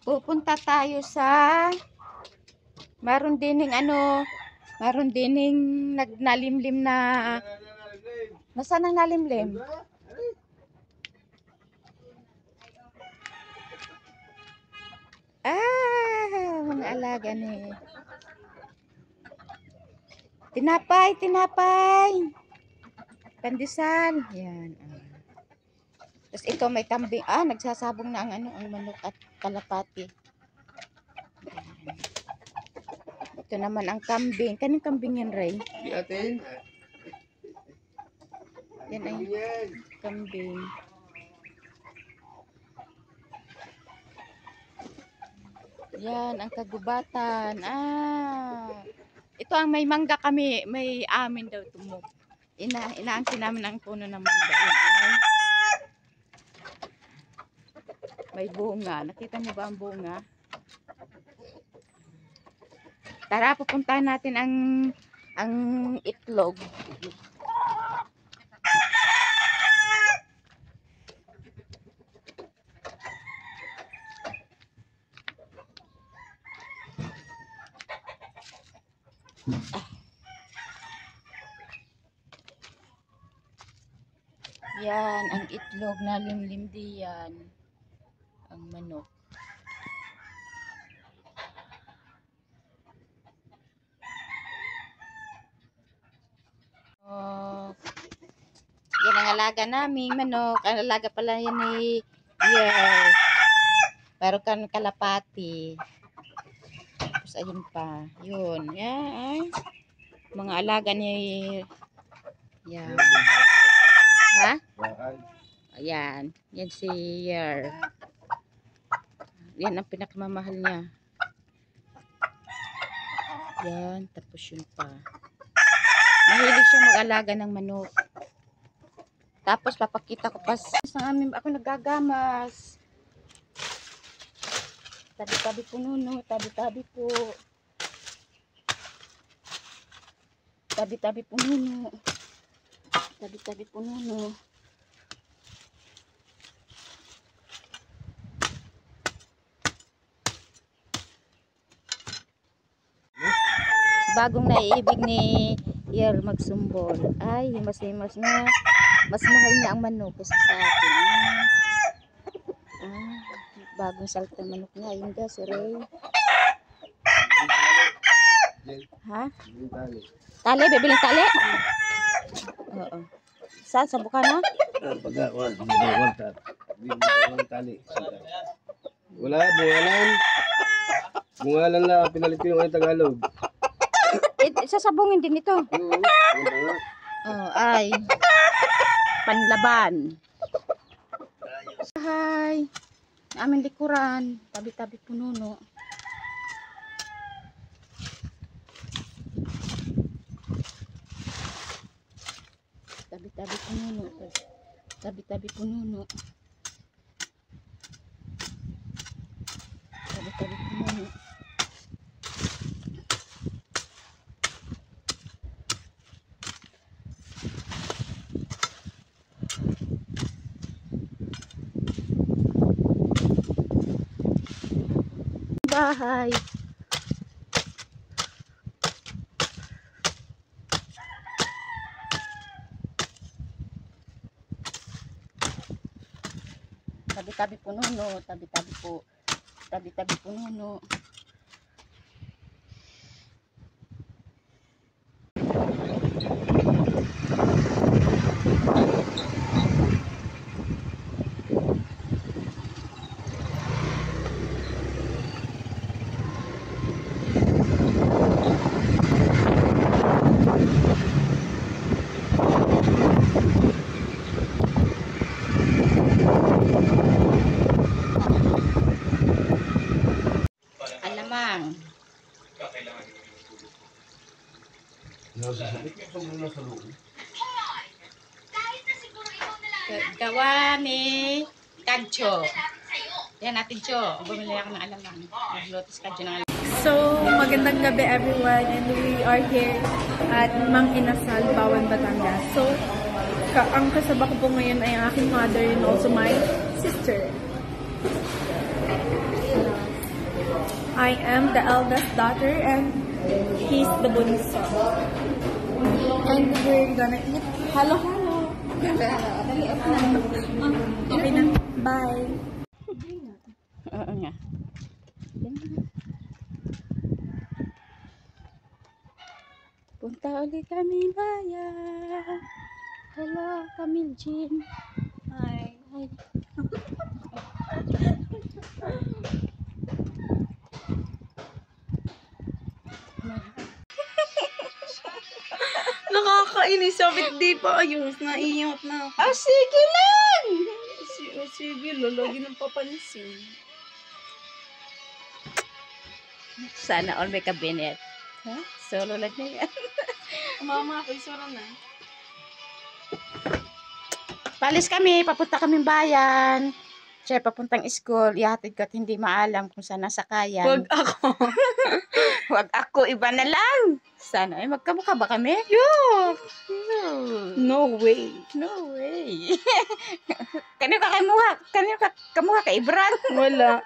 Pupunta tayo sa meron dining nalimlim na nasaan ang nalimlim? Mga alaga ni tinapay pandesal yan. Tapos ito may kambing, nagsasabong na ang manok at kalapati. Ito naman ang kambing. Kanang kambing yan, Ray? Di atin. Yan ay kambing. Yan ang kagubatan. Ito ang may mangga kami, may amin daw tumo. Inaangkin namin ang puno ng mangga. Yan, may bunga. Nakita niyo ba ang bunga? Tara, pupuntahan natin ang itlog. Yan, ang itlog na limlim diyan. Ang manok. Yan ang alaga namin manok. Ang alaga pala yan ni Year. Pero kan kalapati. Tapos ayun pa. Yun. Yan. Mga alaga ni yan. Ha? Ayan. Yan si Year. Yan ang pinakamamahal niya. Yan. Tapos yun pa. Mahilig siya mag-alaga ng manok. Tapos papakita ko pa sa amin ako naggagamas. Tabi-tabi po nuno, tabi-tabi po. Tabi-tabi po nuno. Tabi-tabi po nuno. Bagong naiibig ni Year magsumbol. Ay, himas-himas na. Mas mahal niya ang manok kasi sa akin. Bagong salta manok niya. Ayun ka, si Ray. Ha? Tali? Bibiling tali? Oo. Saan? Sa buka na? Wala, bungalan. Bungalan lang, pinalit ko yung ay Tagalog. Sasabungin din ito. Ay. Panlaban. Hi. Aming likuran. Tabi-tabi pununo. Tabi-tabi pununo. Tabi-tabi pununo. Tabi-tabi pununo. Bahay. Tabi-tabi pununo, tabi-tabi po. Tabi-tabi pununo. Alamang. Gawa ni Kadjo. Yan natin, Cho. Bumili ako ng alamang. Naglutos Kadjo ng alamang. So, magandang gabi everyone, and we are here at Mang Inasal, Bawan, Batangas. So, ang kasama ko po ngayon ay ang aking mother and also my sister. I am the eldest daughter and he's the bunso. And we're gonna eat halo-halo. Okay na. Bye. Oo nga. Punta ulit kami bayan. Hello, Camille Jean. Hi. Hi. Nakakainis. Sabit di pa ayos. Naiyak na ako. Ah, sige lang! Sige, lagi ng papansin. Sana all may kabinet. Ha? Solo lang na yan. Mama, ako isura na. Palis kami, papunta kaming bayan. Siya papuntang school, ihatid ko at hindi maalam kung saan nasakayan. Wag ako. Huwag ako, iba na lang. Sana ay magkamukha ba kami? No way. No way. Kanino ka kamuha? Kanino ka kamuha ka Ibran? Wala.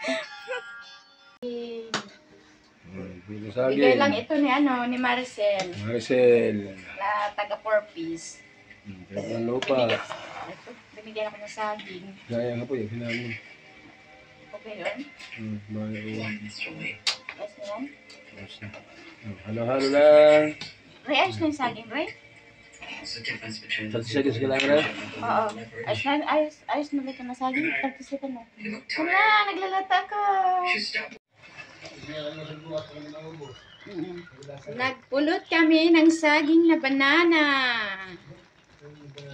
Bigay lang ito ni Maricel Maricel. na taga 4-piece. Kaya ng lupa. Ito, binigyan ako ng saging. Gaya nga po yung hinamin. Okay yun? Bahay uwan. Ayos na yan? Halo-halo lang. Ray, ayos na yung saging, Ray? Salsisagis ka lang rin. Oo. Ayos na ito na saging. Partisita na. Wala, naglalata ako. Nagpulot kami ng saging na banana.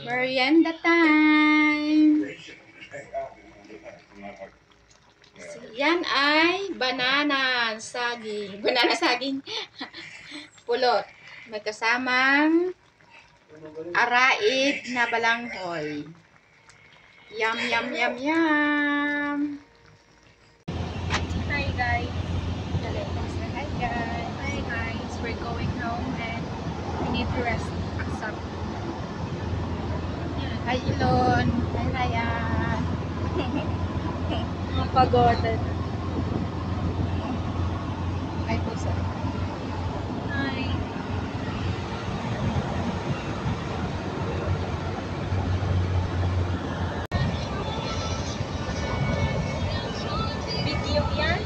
Merienda time. So, yan ay banana saging. Banana saging. Pulot. May kasamang araid na balanghoy. Yum, yum, yum, yum. Hi guys. Hi, guys. Hi guys. We're going home and we need to rest. Some. Hi, Ilon. Hi, Ryan. Pagod. Hi, Puso. Hi. Video yan?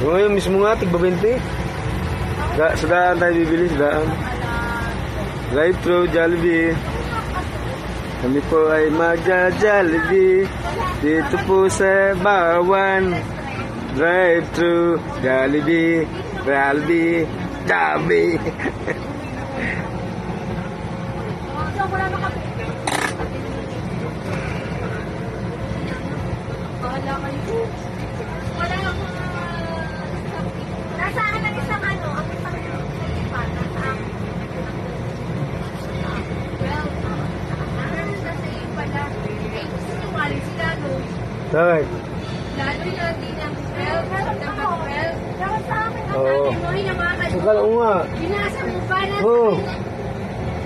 So ngayon mismo nga, tigba 20. Sa daan tayo bibili, sa daan. Drive-thru, Jollibee. Kami po ay magja-Jollibee. Dito po sa Bawan. Drive-thru, Jollibee. Jollibee, Jollibee. Wala akong nasa akin ang isang ano, ang isang nasa akin. Well, nasa iyo pala. Eh, gusto nyo wali sila, no? Bakit? Lalo natin ang 12, September 12. Dapat sa akin ang Oo. natin mo, hinamakan mo. Sakal ko nga. Binasa mo ba na? Oo.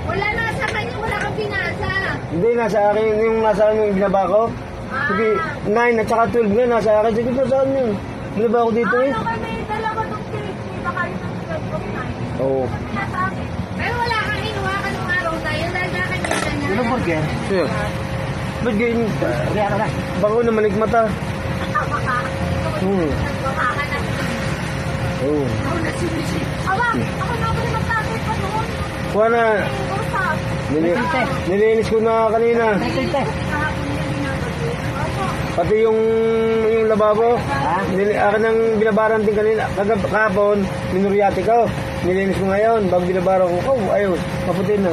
Wala na sa kanya, wala kang binasa. Hindi, nasa akin yung nasa akin yung binaba ko. Sige, 9 at saka 12 nga nasa akin. Sige po, saan yun? Binaba ko dito eh. Ano kami, dalawa ng tinig, baka yun ang 12 of 9. Oo. Binasa akin. Pero wala kang hinuha ka nung araw na yun, dahil nakakita na. Ano burger? Sure. Ba't ganyan? Bako na malikmata. Oo. Kuha na. Nilinis ko na kanina. Pati yung lababo. Akin ang binabaran din kanina. Kahapon, minuryate ko. Nilinis ko ngayon. Bago binabaran ko, ayun, maputi na.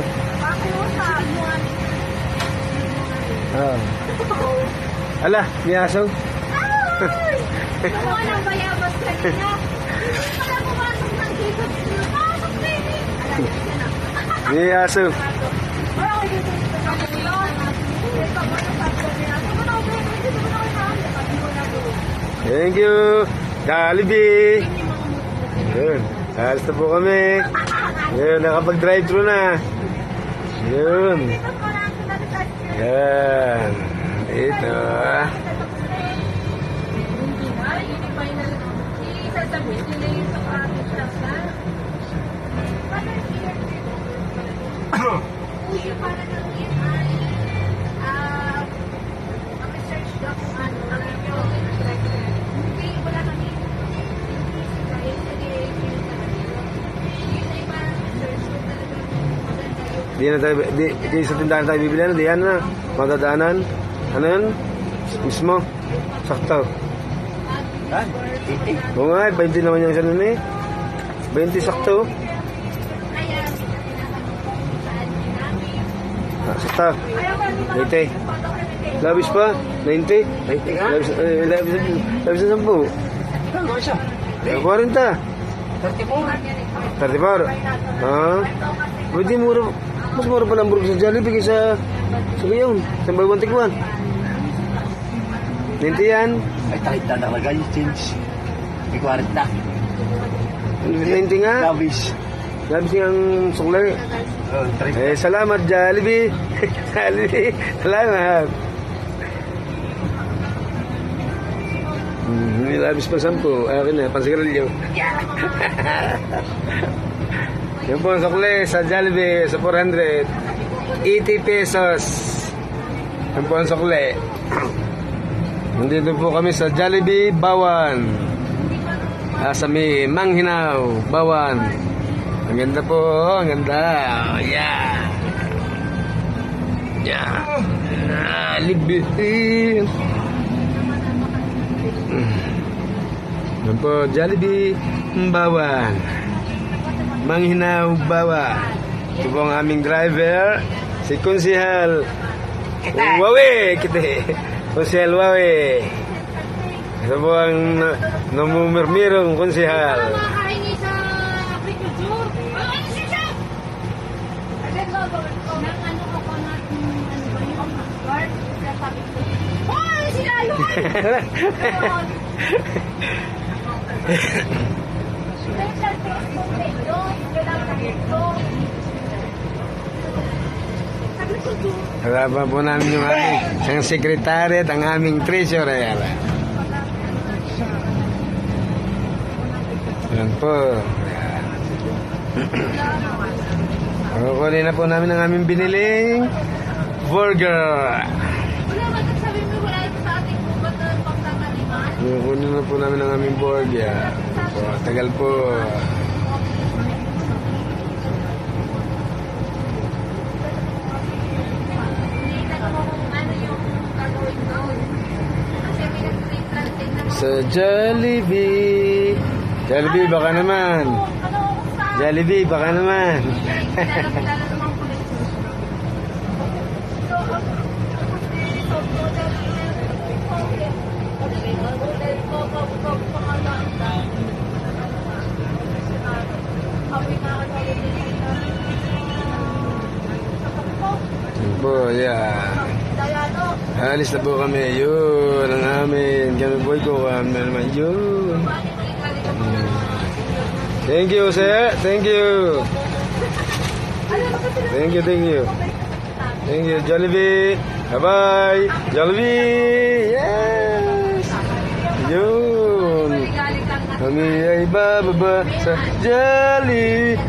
Ala, may aso. Kuha ng bayabas kanina. Wala pumasok ng dito. Pasok baby. May aso. Thank you, Jollibee. Yun, alas na po kami. Yun, nakapag-drive-thru na. Yun. Yan. Ito. Di na tayo, di sa tindahan tayo bibili, di yan na, madadaanan. Ano yun? Mismo? Sakto. Oo nga, 20 naman yung isa nun eh. 20 sakto. Sakto. 80. Labis pa? 90? Labis na 10. 40. 34. Pwede mura. Mas mura pa ng burger sa Jollibee kaysa sa gayon. Sa Buy One Take One. 20 yan. Ay, takit na talaga yung change. May 40. 20 nga. Labis. Labis yung sukle. Salamat Jollibee. Jollibee. Salamat. May labis pa 10. Akin na, pansigarilyo. Yung po ang sukle sa Jollibee sa 400. 80 pesos. Yung po ang sukle. Nandito po kami sa Jollibee, Bawan. Sa may Manghinaw, Bawan. Ang ganda po, ang ganda. Yeah. Yeah. Libitin. Yan po, Jollibee, Bawan. Manghinaw, Bawan. Ito po ang aming driver, si Konsehal Wawe. Konsehal Wawe. Ito po ang namumirmirong Konsehal. Makahingi sa agriculture. Ano siya? Ano ako natin, ano ba yung guard? Oh, sila yun! Harapan po namin yung aming sekretary at ang aming treasurer. Yan po. Kukunin na po namin ang aming biniling burger. Kukunin na po namin ang aming burger. So, tagal po. Sa Jollibee. Jollibee, baka naman. Jollibee, baka naman. Yan po, yeah. Alis na po kami. Yun, ang amin. Kami boy ko. Kami naman. Yun. Thank you, sir. Thank you. Thank you, thank you. Thank you, Jollibee. Bye-bye. Jollibee. Yes. Yun. Kami ay bababa sa Jollibee.